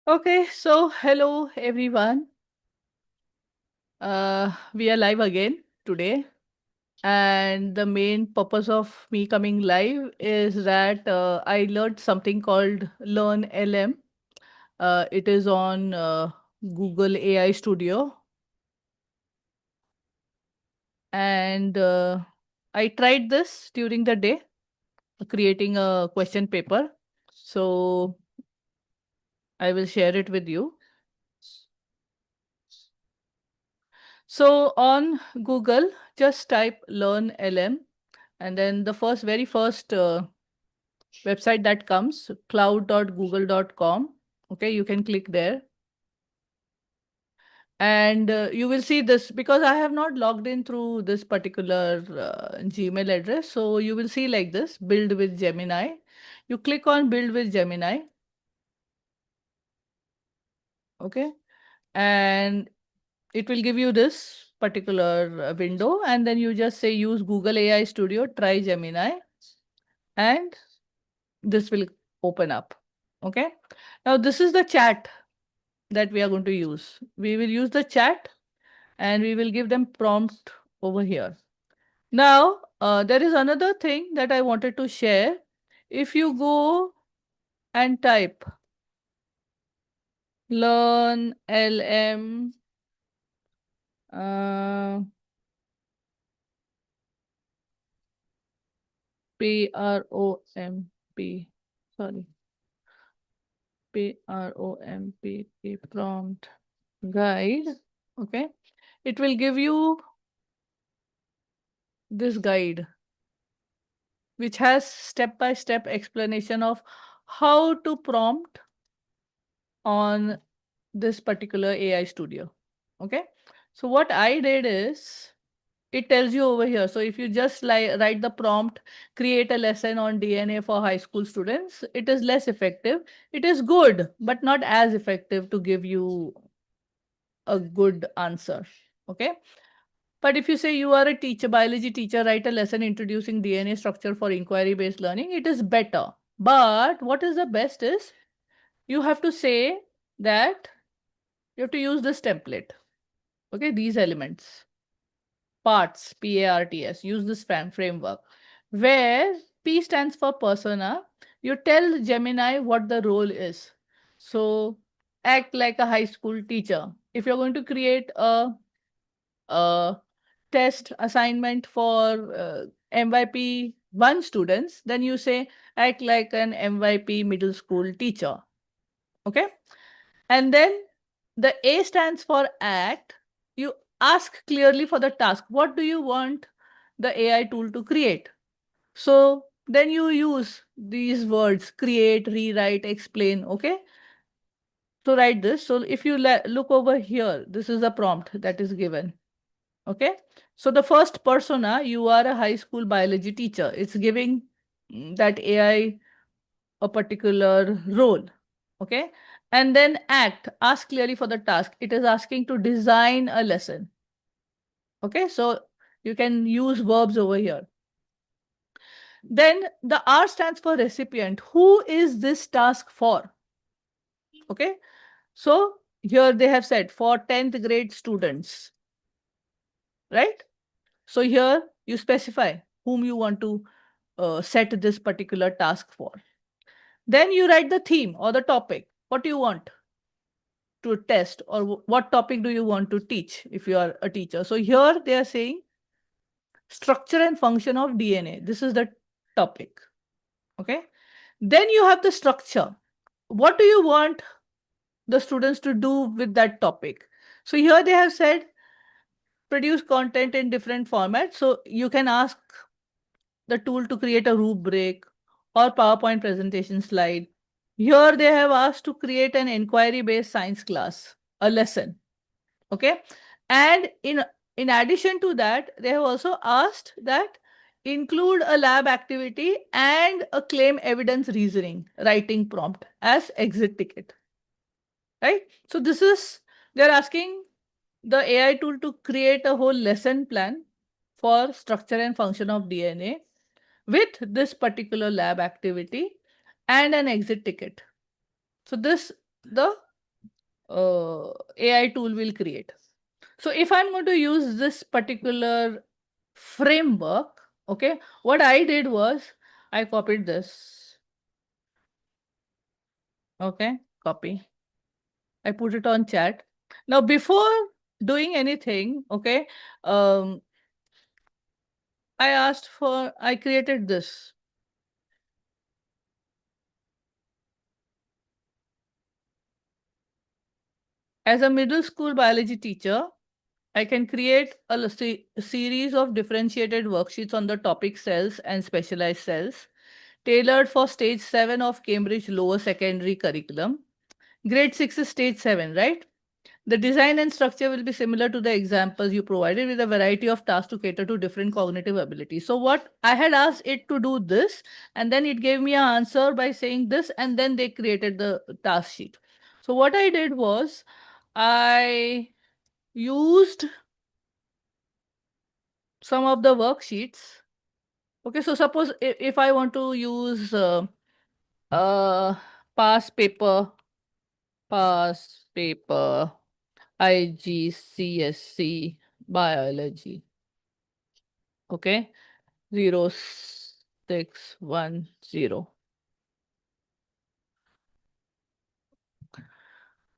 Okay, so hello everyone. We are live again today, and the main purpose of me coming live is that I learned something called LearnLM. It is on Google AI Studio, and I tried this during the day, creating a question paper. So I will share it with you. So on Google, just type Learn LM, and then the very first website that comes, cloud.google.com. Okay, you can click there, and you will see this because I have not logged in through this particular Gmail address. So you will see like this: Build with Gemini. You click on Build with Gemini. Okay, and it will give you this particular window, and then you just say use Google AI Studio, try Gemini, and this will open up. Okay, now this is the chat that we are going to use. We will use the chat and we will give them prompt over here. Now there is another thing that I wanted to share. If you go and type learn lm uh, promp, sorry, prompt prompt guide. Okay, it will give you this guide which has step by step explanation of how to prompt on this particular AI studio. Okay, so what I did is it tells you over here. So if you just write the prompt, create a lesson on DNA for high school students, it is less effective. It is good, but not as effective to give you a good answer. Okay. But if you say you are a teacher, biology teacher, write a lesson introducing DNA structure for inquiry based learning, it is better. But what is the best is you have to say that you have to use this template. Okay, these elements, parts, PARTS, use this framework where P stands for persona. You tell Gemini what the role is. So act like a high school teacher. If you're going to create a test assignment for MYP 1 students, then you say act like an MYP middle school teacher. Okay. And then the A stands for act. You ask clearly for the task. What do you want the AI tool to create? So then you use these words create, rewrite, explain. Okay. To write this. So if you look over here, this is the prompt that is given. Okay. So the first persona, you are a high school biology teacher. It's giving that AI a particular role. Okay. And then act, ask clearly for the task. It is asking to design a lesson. Okay. So you can use verbs over here. Then the R stands for recipient. Who is this task for? Okay. So here they have said for 10th grade students, right? So here you specify whom you want to set this particular task for. Then you write the theme or the topic. What do you want to test, or what topic do you want to teach if you are a teacher? So here they are saying structure and function of DNA. This is the topic. Okay. Then you have the structure. What do you want the students to do with that topic? So here they have said produce content in different formats. So you can ask the tool to create a rubric or PowerPoint presentation slide. Here they have asked to create an inquiry-based science class, a lesson. Okay. And in addition to that, they have also asked that include a lab activity and a claim evidence reasoning writing prompt as exit ticket. Right. So this is, they're asking the AI tool to create a whole lesson plan for structure and function of DNA with this particular lab activity and an exit ticket. So this the AI tool will create. So if I'm going to use this particular framework, okay, what I did was I copied this. Okay, copy. I put it on chat. Now, before doing anything, okay, I created this. As a middle school biology teacher, I can create a series of differentiated worksheets on the topic cells and specialized cells, tailored for stage 7 of Cambridge lower secondary curriculum. Grade 6 is stage 7, right? The design and structure will be similar to the examples you provided with a variety of tasks to cater to different cognitive abilities. So what I had asked it to do this, and then it gave me an answer by saying this, and then they created the task sheet. So what I did was I used some of the worksheets. Okay, so suppose if I want to use uh, past paper, past paper, IGCSE biology. Okay, 0610.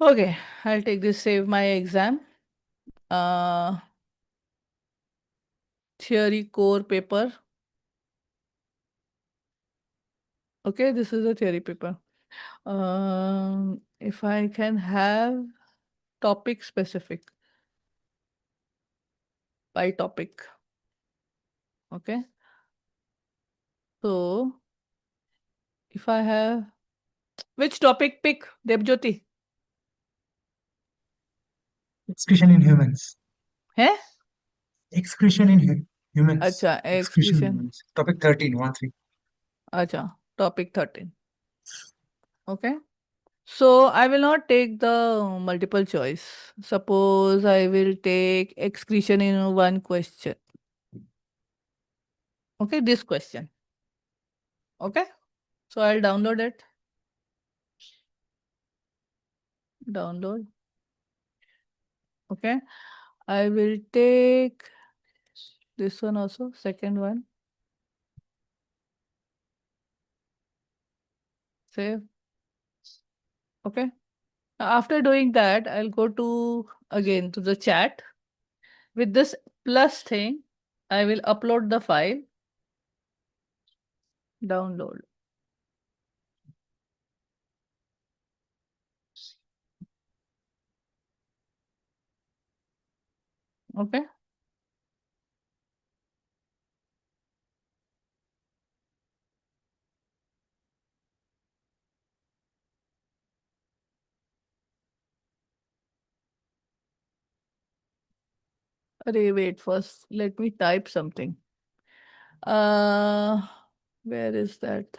Okay, I'll take this, save my exam. Theory core paper. Okay, this is a theory paper. If I can have topic specific by topic. Okay, so if I have which topic pick, Debjyoti? Excretion in humans. है Excretion in humans. अच्छा Excretion in excretion. humans. Topic 13, 1 3. अच्छा topic 13. Okay, so I will not take the multiple choice. Suppose I will take excretion in one question. Okay, this question. Okay, so I'll download it. Download. Okay, I will take this one also, second one. Save. Okay. After doing that, I'll go to again to the chat. With this plus thing, I will upload the file. Download. Okay. Array, wait, first let me type something. Uh, where is that?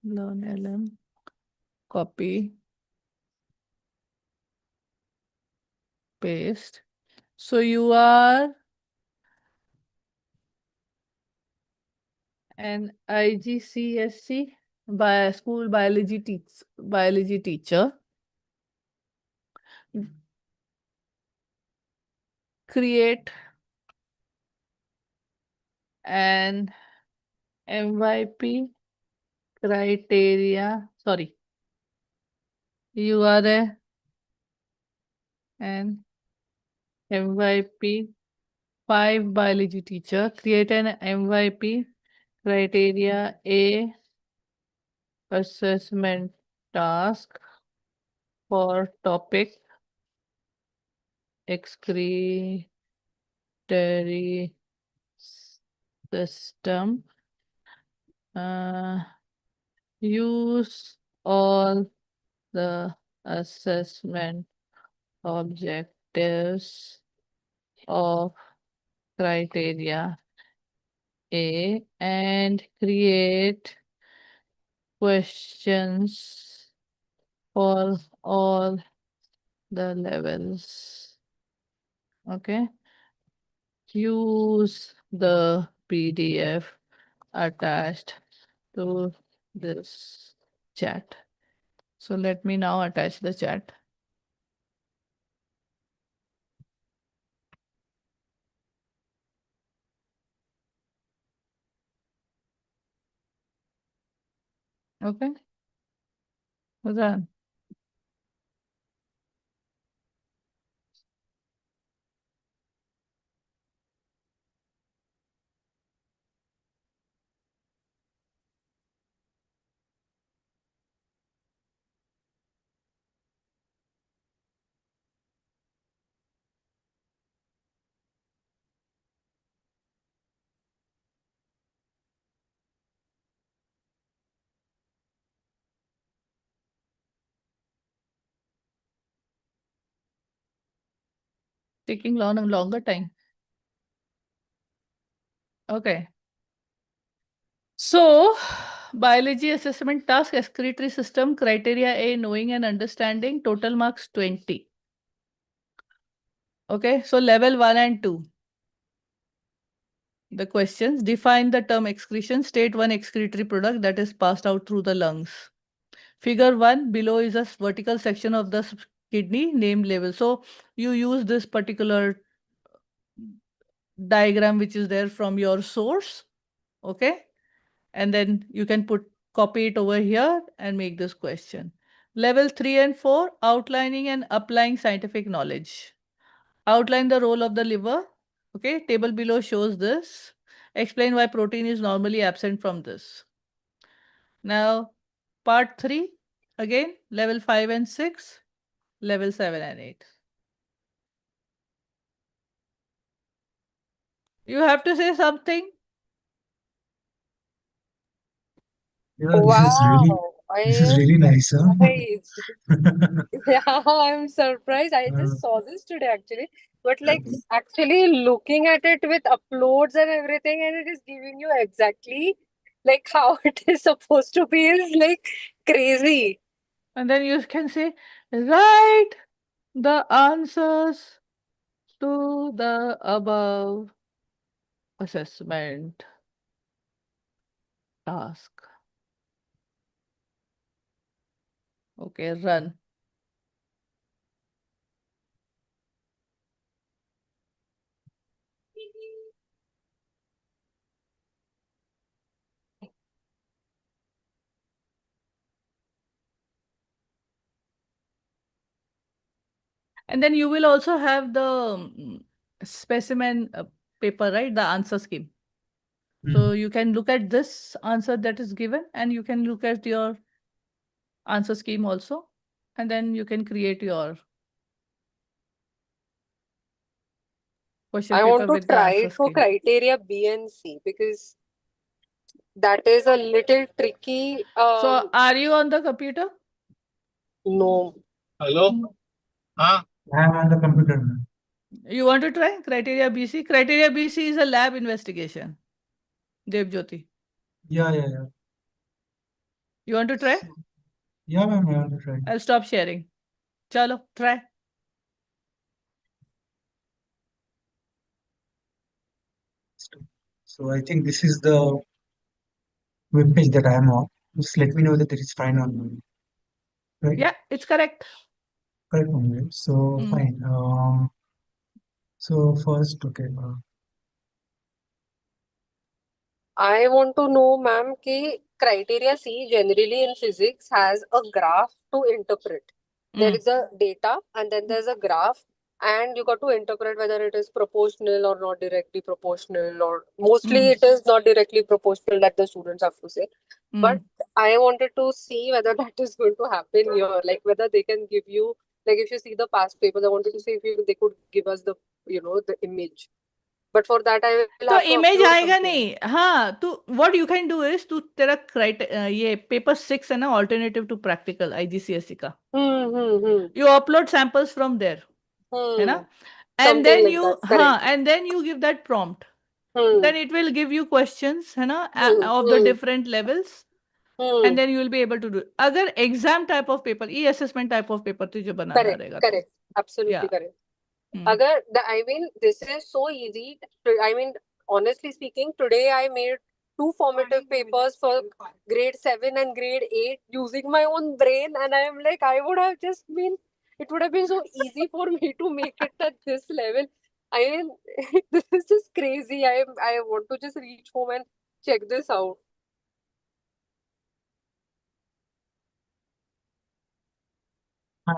LearnLM. Copy. Paste. So you are an IGCSE by school biology teacher. Create an MYP criteria. Sorry. You are an MYP 5 biology teacher. Create an MYP criteria A assessment task for topic excretory system. Use all the assessment objectives of criteria A and create questions for all the levels. Okay. Use the PDF attached to this chat. So let me now attach the chat. Okay. Run. Taking longer time. Okay. So, biology assessment task, excretory system, criteria A, knowing and understanding, total marks 20. Okay, so level 1 and 2. The questions: define the term excretion, state one excretory product that is passed out through the lungs. Figure 1, below is a vertical section of the kidney named level. So, you use this particular diagram which is there from your source. Okay, and then you can copy it over here and make this question. Level 3 and 4, outlining and applying scientific knowledge. Outline the role of the liver. Okay, table below shows this. Explain why protein is normally absent from this. Now, part 3, again, level 5 and 6, level 7 and 8. You have to say something. Yeah, Wow, I this is am really nice, huh? surprised. Yeah, I'm surprised. I Uh, just saw this today actually. But like actually looking at it with uploads and everything, and it is giving you exactly like how it is supposed to be is like crazy. And then you can say, write the answers to the above assessment task. Okay, run. And then you will also have the specimen paper, right? The answer scheme. So you can look at this answer that is given and you can look at your answer scheme also. And then you can create your question I paper want to with the try answer it for scheme. criteria B and C because that is a little tricky. So are you on the computer? No. Hello? Huh? I am on the computer now. You want to try criteria BC? Criteria BC is a lab investigation. Devjyoti. Yeah. You want to try? So, yeah, ma'am, I want to try. I'll stop sharing. Chalo, try. So I think this is the web page that I am on. Just let me know that it is fine on me. Right? Yeah, it's correct. Correct on me, right? So fine. So first, okay. I want to know, ma'am, कि criteria C generally in physics has a graph to interpret. There is a data and then there's a graph, and you got to interpret whether it is proportional or not directly proportional, or mostly it is not directly proportional that the students have to say. But I wanted to see whether that is going to happen here, like whether they can give you, like if you see the past papers, I wanted to see if they could give us the, the image. But for that, I will तो have to image upload आएगा something. नहीं हाँ तो what you can do is तू तेरा ये paper 6 है ना ऑल्टरनेटिव टू प्रैक्टिकल आईजीसीएसई का Hmm. You upload samples from there है ना and Something then like you that. हाँ Correct. And then you give that prompt Hmm. then it will give you questions है ना of the Hmm. different levels Hmm. and then you will be able to do it. अगर exam type of paper e assessment type of paper तुझे बनाना Correct. रहेगा तो Correct. Absolutely yeah correct. hmm. I mean, this is so easy. I mean, honestly speaking, today I made two formative papers for grade 7 and grade 8 using my own brain, and I am like, I would have just been, it would have been so easy for me to make it at this level. I mean, this is just crazy. I want to just reach home and check this out.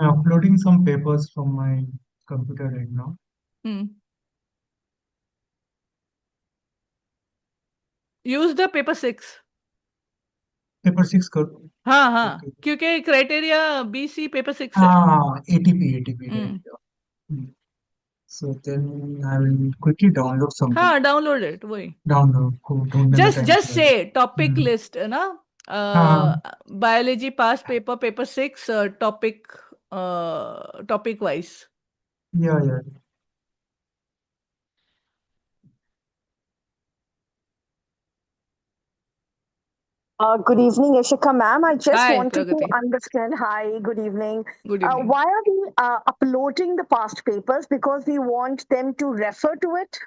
I'm uploading some papers from my computer right now. Use the paper 6. Paper 6 करो. हाँ हाँ Okay. क्योंकि criteria BC paper 6 है. ATP, right? Yeah. So then I will quickly download something. हाँ download it वही. Download को ढूंढने में time just चला say जाए. topic list है ना. हाँ. Biology past paper 6 topic wise. Yeah. Good evening, Ishika ma'am. I just Hi, wanted Pragati. to understand. Hi, good evening. Good evening. Why are we uploading the past papers? Because we want them to refer to it?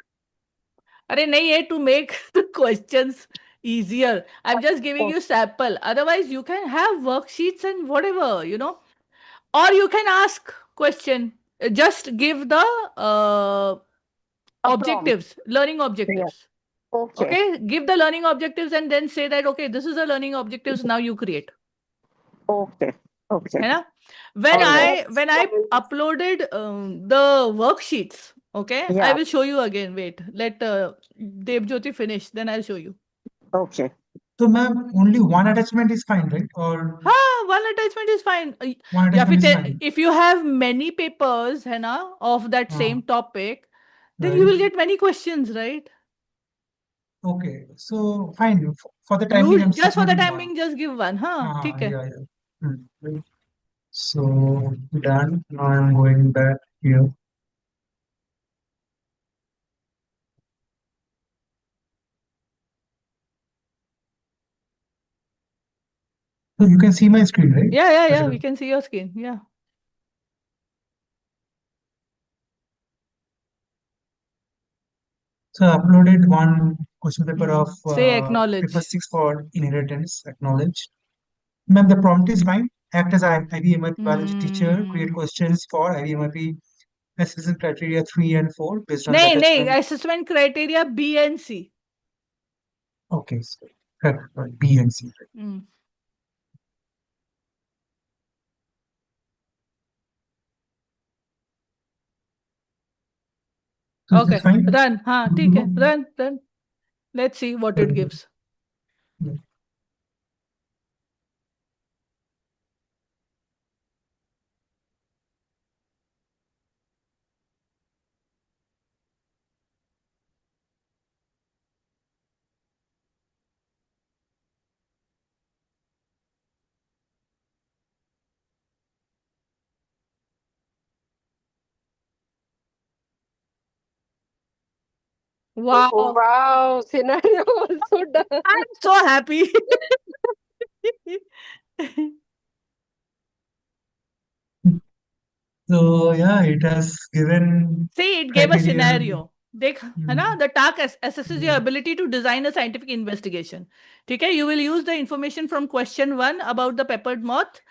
अरे नहीं है to make the questions easier. I'm just giving you sample. Otherwise, you can have worksheets and whatever, or you can ask question. Just give the objectives, learning objectives. Okay, give the learning objectives and then say that, okay, this is the learning objectives, now you create. Okay. है ना? When Alright. I uploaded the worksheets, okay, I Yeah. will show you again. Wait, let Devjyoti finish, then I'll show you. Okay. So ma'am, only one attachment is fine, right? Or One attachment is fine. one या attachment is फिर fine, if you have many papers, है ना, of that same topic, then you will right? get many questions, right? Okay, so fine. For the time You being, I'm just for sticking the with time one. being, just give one, हाँ, ठीक है. Yeah. Right. So done. Now I'm going back here. So you can see my screen, right? Yeah. Ashika? We can see your screen. Yeah. So I uploaded one question paper of Say acknowledge. paper 6 for inheritance, acknowledge. Ma'am, the prompt is fine. Act as IB/MYP biology teacher, create questions for IB/MYP assessment criteria 3 and 4 based on the नहीं attachment. assessment criteria B and C. Okay, so correct, right, B and C. Right. So is Okay, this fine? run. हाँ, ठीक है, run. Let's see what it gives. Yeah. Wow. Oh, wow, scenario also done. I'm so happy. So yeah, it has given See, it gave a criteria. scenario. देख है ना, the task assesses your ability to design a scientific investigation. ठीक है, you will use the information from question 1 about the peppered moth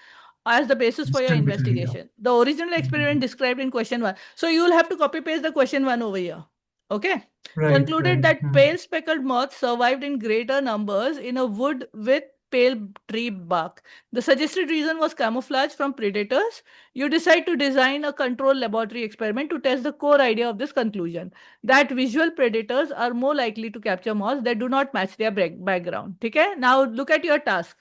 as the basis for your Distant between, investigation. The original experiment described in question 1. So you will have to copy paste the question 1 over here. Okay. Right. Concluded that pale speckled moths survived in greater numbers in a wood with pale tree bark. The suggested reason was camouflage from predators. You decide to design a controlled laboratory experiment to test the core idea of this conclusion, that visual predators are more likely to capture moths that do not match their background. Okay? Now look at your task.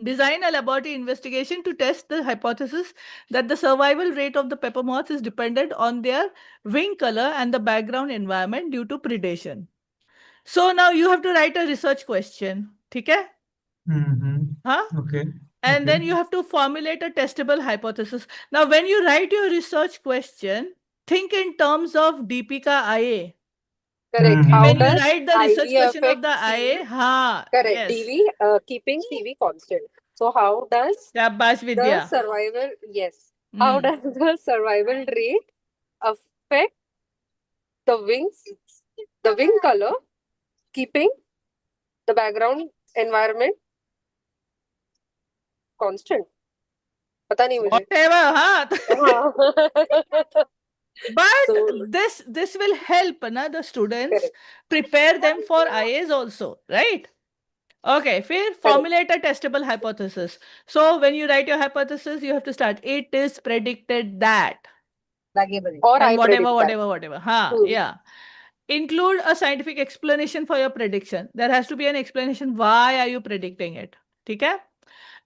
Design a laboratory investigation to test the hypothesis that the survival rate of the pepper moths is dependent on their wing color and the background environment due to predation. So now you have to write a research question. Okay? Huh? Okay. And then you have to formulate a testable hypothesis. Now, when you write your research question, think in terms of Deepika IA. Correct. How When you does write the research IV question of affect the CV? IA, Correct. yes. TV, keeping CV constant. So how does Shabash the Vidya. survival, yes, how does the survival rate affect the wings, the wing color, keeping the background environment constant? पता नहीं मुझे. Whatever, huh? हाँ. But So, this will help the students correct. prepare them for IAs also, right? Okay, फिर formulate a testable hypothesis. So when you write your hypothesis, you have to start. It is predicted that. Or And I predict that. whatever. Ha, Hmm. yeah. Include a scientific explanation for your prediction. There has to be an explanation. Why are you predicting it? Okay?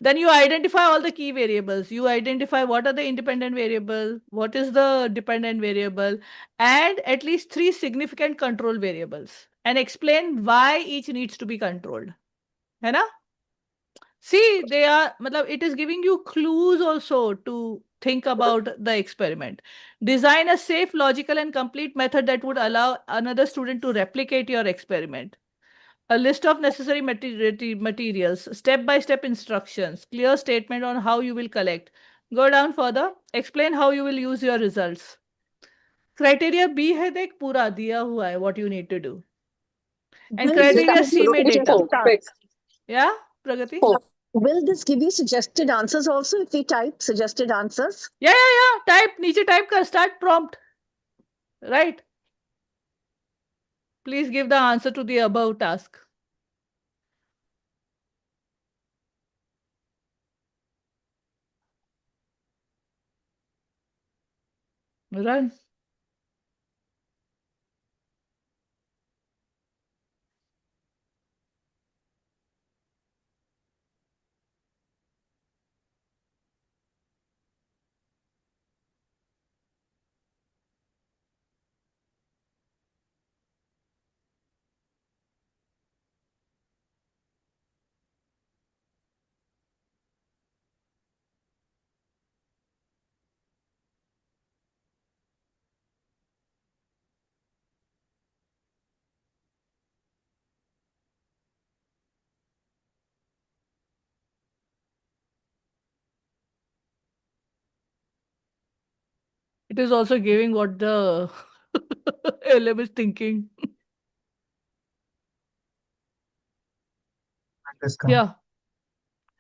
Then you identify all the key variables. You identify what are the independent variable, what is the dependent variable, and at least 3 significant control variables. And explain why each needs to be controlled. है ना? See, they are, matlab, it is giving you clues also to think about the experiment. Design a safe, logical, and complete method that would allow another student to replicate your experiment. A list of necessary materials, step-by-step instructions, clear statement on how you will collect. Go down further, explain how you will use your results. Criteria B है देख पूरा दिया हुआ है what you need to do. And Will this criteria give C you में data. suggested Quick. Yeah, Pragati? Will this give you suggested answers also if we type suggested answers? Yeah. Type, नीचे type कर, start prompt. Right? Please give the answer to the above task. Run. It is also giving what the LM is thinking. Understand. Yeah.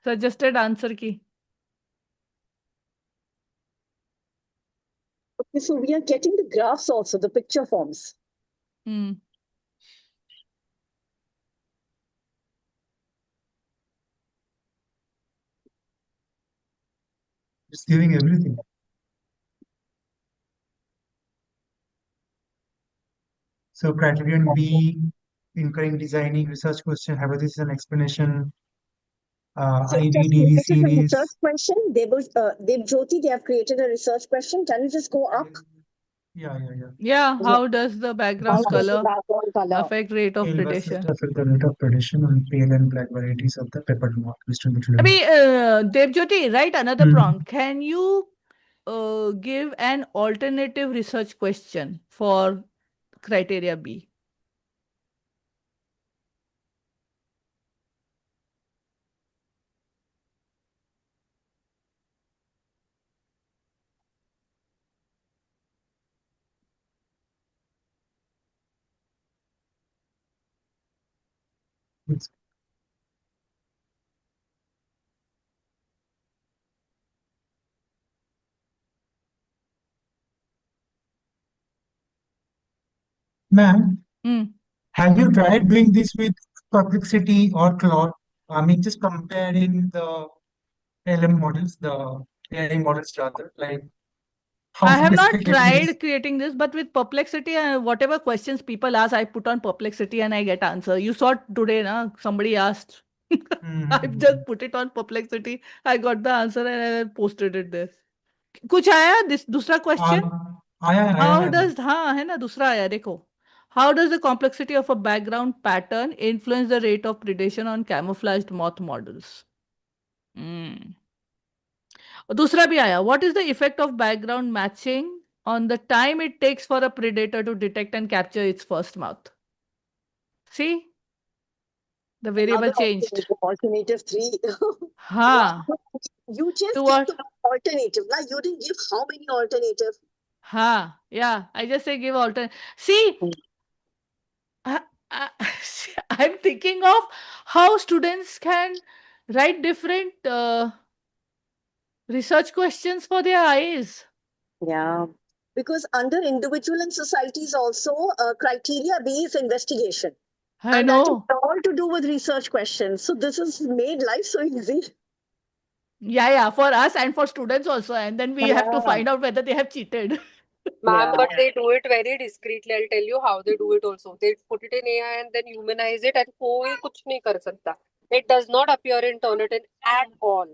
Suggested answer key. Okay, so we are getting the graphs also, the picture forms. Hmm. It's giving everything. So criterion B, incurring designing, research question, hypothesis and explanation, So IV, just DV created a series. research question. Jyoti, they have created a research question. Can you just go up? Yeah. Yeah, how does the background How does color Background color. affect rate of Pale versus predation? affect the rate of predation on pale and black varieties of the peppered moth distributed. I mean, Devjyoti, write another Hmm. prompt. Can you give an alternative research question for criteria B? It's- Ma'am, Hmm. have you tried doing this with Perplexity or Claude? I mean, just comparing the LM models, the AI models rather, like how I have not specific it is. tried creating this, but with Perplexity, whatever questions people ask, I put on Perplexity and I get answer. You saw today, na? Somebody asked. I've just put it on Perplexity. I got the answer and I posted it there. कुछ आया दूसरा question आया how है does हाँ है ना दूसरा आया देखो how does the complexity of a background pattern influence the rate of predation on camouflaged moth models दूसरा भी आया what is the effect of background matching on the time it takes for a predator to detect and capture its first mouth. See? The variable changed. Alternative 3. Ha. You just To give what? the alternative. Like you didn't give how many alternatives. Ha. Yeah. I just say give alternate. See? I, I, I'm thinking of how students can write different research questions for their eyes. Yeah. Because under individual and societies also, criteria B is investigation. I And that is know. all to do with research questions. So this has made life so easy. Yeah, for us and for students also. And then we have to Yeah. find out whether they have cheated. Ma'am, Yeah. but they do it very discreetly. I'll tell you how they do it also. They put it in AI and then humanize it and कोई कुछ नहीं कर सकता. It does not appear in Turnitin at all.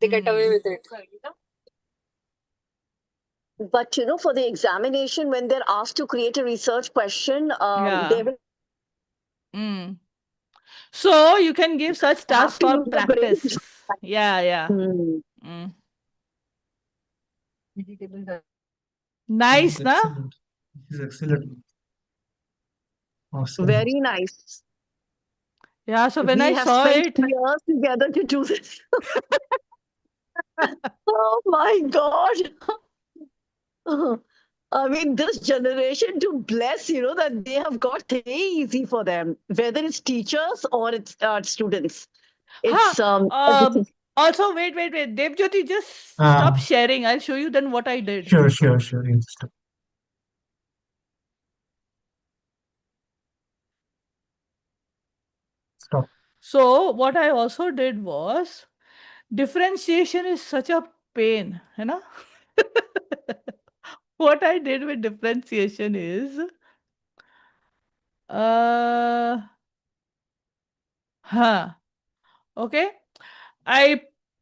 They get away with it. But for the examination, when they're asked to create a research question, Yeah. they will Mm. So you can give such have tasks to for use their brain. practice. Yeah. Hmm. Mm. This Nice, is na? excellent. This is excellent. Awesome. Very nice. Yeah, so when We I have saw spent it, years together to do this. Oh my God. I mean, this generation to bless, that they have got very easy for them, whether it's teachers or it's students. It's everything. also wait. Devjyoti, just stop Uh, sharing. I'll show you then what I did. sure. Yes, stop. So what I also did was differentiation is such a pain, you know? What I did with differentiation is uh huh, okay. I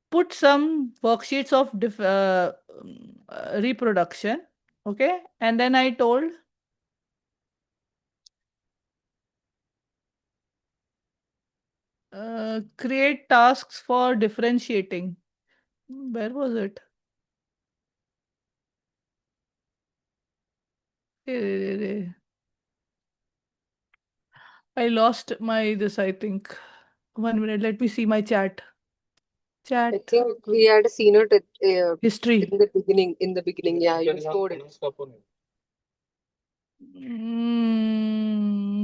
put some worksheets of reproduction, okay, and then I told create tasks for differentiating. Where was it? I lost my this, I think. 1 minute, let me see my chat. I think we had seen it History. in the beginning. In the beginning, yeah, you showed it.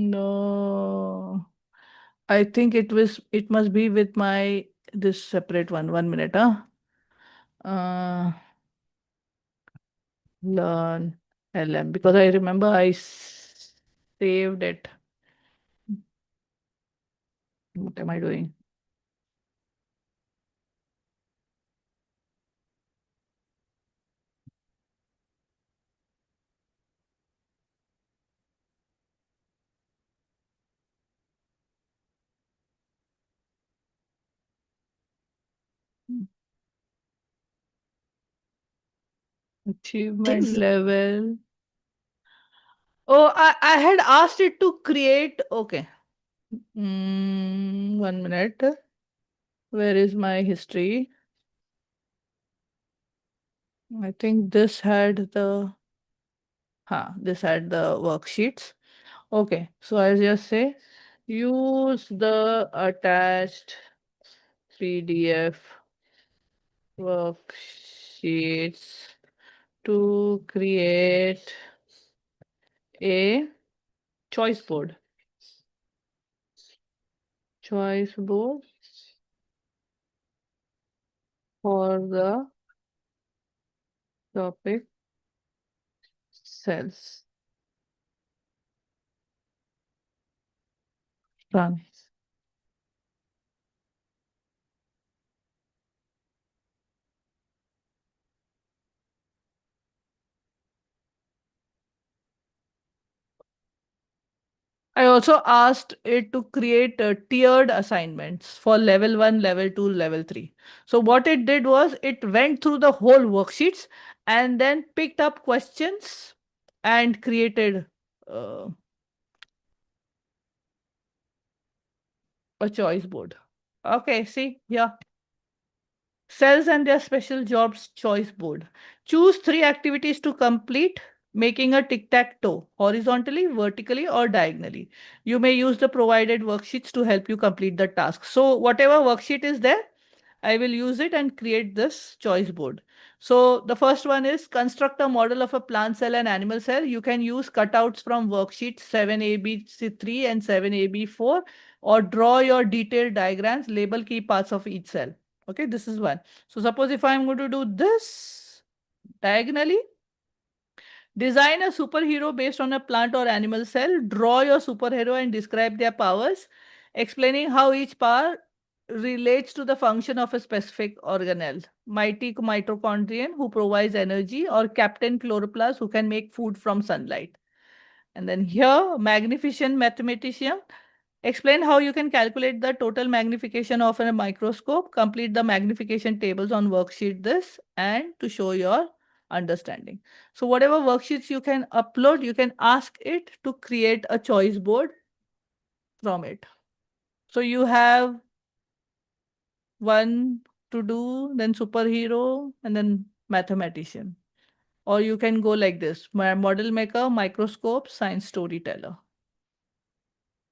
No. I think it must be with my this separate one. 1 minute, Learn LM, because I remember I saved it. What am I doing? Achievement level. Oh, I had asked it to create. Okay. 1 minute. Where is my history? I think this had the worksheets. Okay, so I'll just say use the attached PDF worksheets to create a choice board. Choice board for the topic cells. Run. I also asked it to create tiered assignments for level 1, level 2, level 3. So what it did was it went through the whole worksheets and then picked up questions and created a choice board. Okay, see here. Cells and their special jobs choice board. Choose 3 activities to complete, making a tic-tac-toe, horizontally, vertically, or diagonally. You may use the provided worksheets to help you complete the task. So whatever worksheet is there, I will use it and create this choice board. So the first one is construct a model of a plant cell and animal cell. You can use cutouts from worksheets 7AB3 and 7AB4, or draw your detailed diagrams, label key parts of each cell. Okay, this is one. So suppose if I'm going to do this diagonally, Design a superhero based on a plant or animal cell. Draw your superhero and describe their powers, explaining how each power relates to the function of a specific organelle. Mighty mitochondrion who provides energy, or Captain Chloroplast who can make food from sunlight. And then here, magnificent mathematician. Explain how you can calculate the total magnification of a microscope. Complete the magnification tables on worksheet this and to show your understanding. So whatever worksheets you can upload, you can ask it to create a choice board from it. So you have one to do, then superhero, and then mathematician. Or you can go like this: model maker, microscope, science storyteller.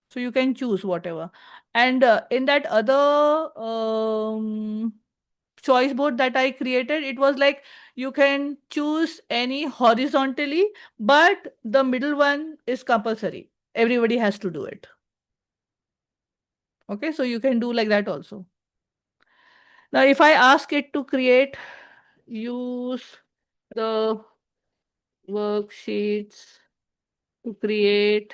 So you can choose whatever. And in that other choice board that I created, it was like you can choose any horizontally, but the middle one is compulsory. Everybody has to do it. Okay, so you can do like that also. Now, if I ask it to create, use the worksheets to create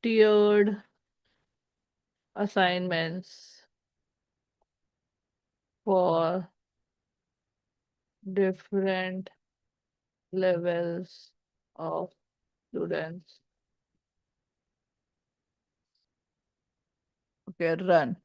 tiered assignments for different levels of students. Okay, run.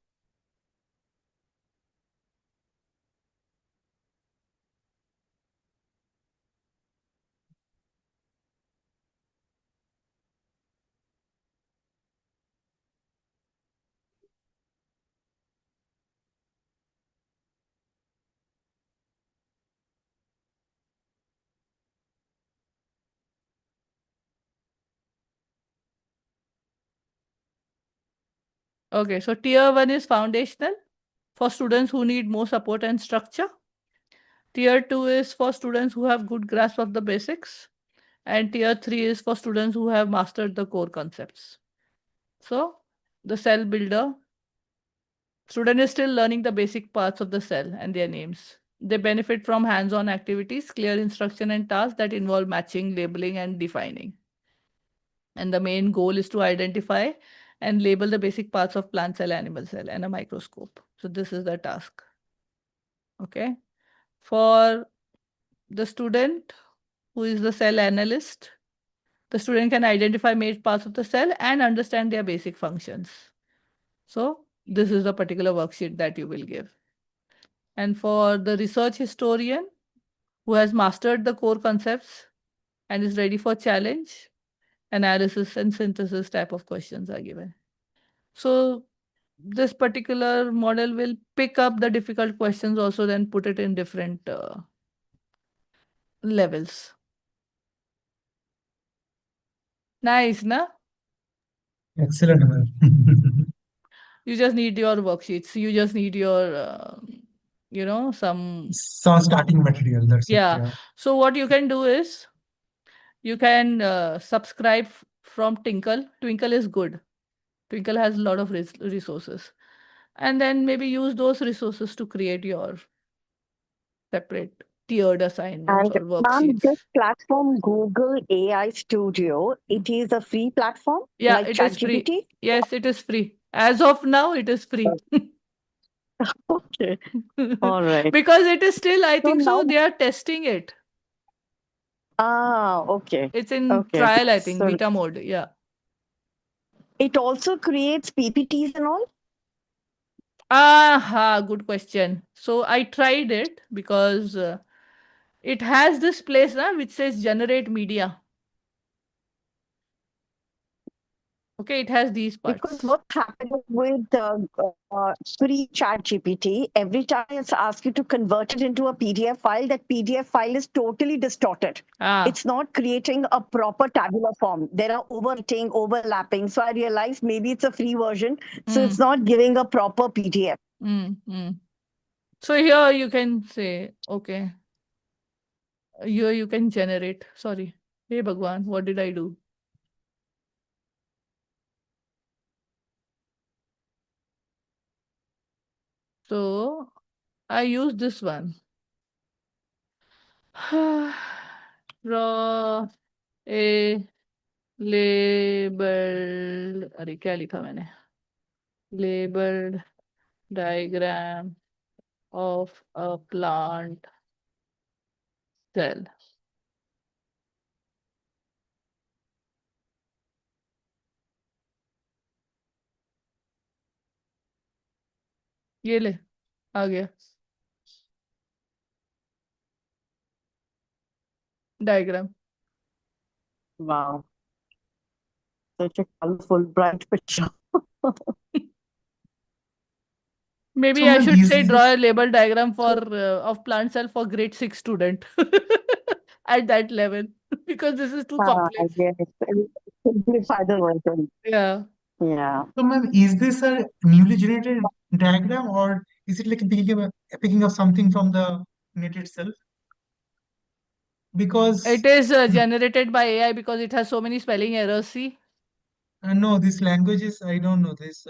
Okay, so tier 1 is foundational for students who need more support and structure. Tier 2 is for students who have good grasp of the basics. And tier 3 is for students who have mastered the core concepts. So the cell builder, student is still learning the basic parts of the cell and their names. They benefit from hands-on activities, clear instruction and tasks that involve matching, labeling and defining. And the main goal is to identify and label the basic parts of plant cell, animal cell, and a microscope. So this is the task. Okay. For the student who is the cell analyst, the student can identify major parts of the cell and understand their basic functions. So this is the particular worksheet that you will give. And for the research historian who has mastered the core concepts and is ready for challenge, analysis and synthesis type of questions are given. So this particular model will pick up the difficult questions also, then put it in different levels. Nice, na? Excellent, ma'am. You just need your worksheets. You just need your, some. Some starting material, that's it. Yeah. Yeah. So what you can do is you can subscribe from Tinkle. Twinkle is good. Twinkle has a lot of resources. And then maybe use those resources to create your separate tiered assignments And or ma'am, this worksheets. platform, Google AI Studio, it is a free platform Yeah, like it is free. ChatGPT? Yes, it is free. As of now, it is free. Okay. All right. Because it is still, I So think now, so, they are testing it. okay. It's in Okay. trial, I think, So beta mode. Yeah. it also creates PPTs and all? Aha, good question. So I tried it because it has this place which says generate media. Okay, it has these Because parts. what's happening with free chat GPT, every time it's asked you to convert it into a PDF file, that PDF file is totally distorted. Ah, It's not creating a proper tabular form. There are overwriting, overlapping. So I realized maybe it's a free version. So it's mm, not giving a proper PDF. mm. So here you can say, okay, here you can generate. Sorry. Hey Bhagwan, what did I do? So I use this one. Draw a labeled, अरे क्या लिखा मैंने? Labeled diagram of a plant cell. ये ले, आ गया diagram. Wow, such a colorful, bright picture. Maybe So, I ma'am, should is say draw a this label diagram for of plant cell for grade 6 student at that level because this is too complex. Yes, simplify the version. Yeah. Yeah. so, ma'am, is this a newly generated diagram, or is it like picking up something from the net itself? Because It is generated by AI because it has so many spelling errors. See? no, this language is, I don't know, this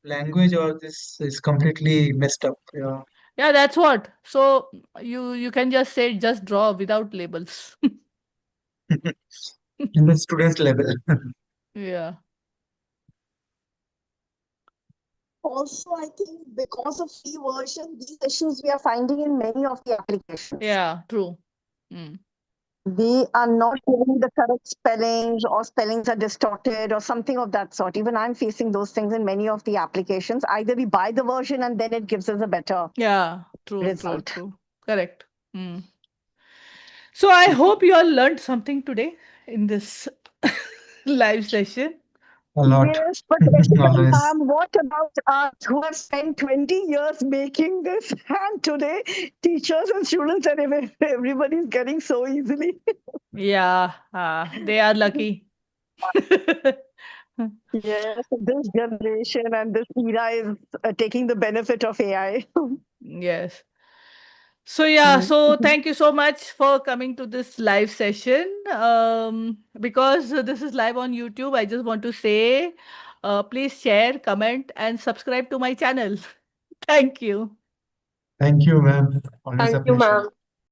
language or this is completely messed up. Yeah. Yeah, that's what. So you can just say just draw without labels. In the student's level. Yeah. Also, I think because of free version, these issues we are finding in many of the applications. Yeah, true. Mm. They are not giving the correct spellings, or spellings are distorted, or something of that sort. Even I'm facing those things in many of the applications. Either we buy the version and then it gives us a better Yeah, true, result. true. Correct. Mm. So I hope you all learned something today in this live session. A lot. Yes, but basically, Always. what about us who have spent 20 years making this, and today teachers and students and everybody's getting so easily? Yeah, they are lucky. Yes, this generation and this era is taking the benefit of AI. Yes. So yeah, so thank you so much for coming to this live session. Because this is live on YouTube, I just want to say, please share, comment, and subscribe to my channel. Thank you. Thank you, ma'am. Always Thank a you, pleasure. ma'am.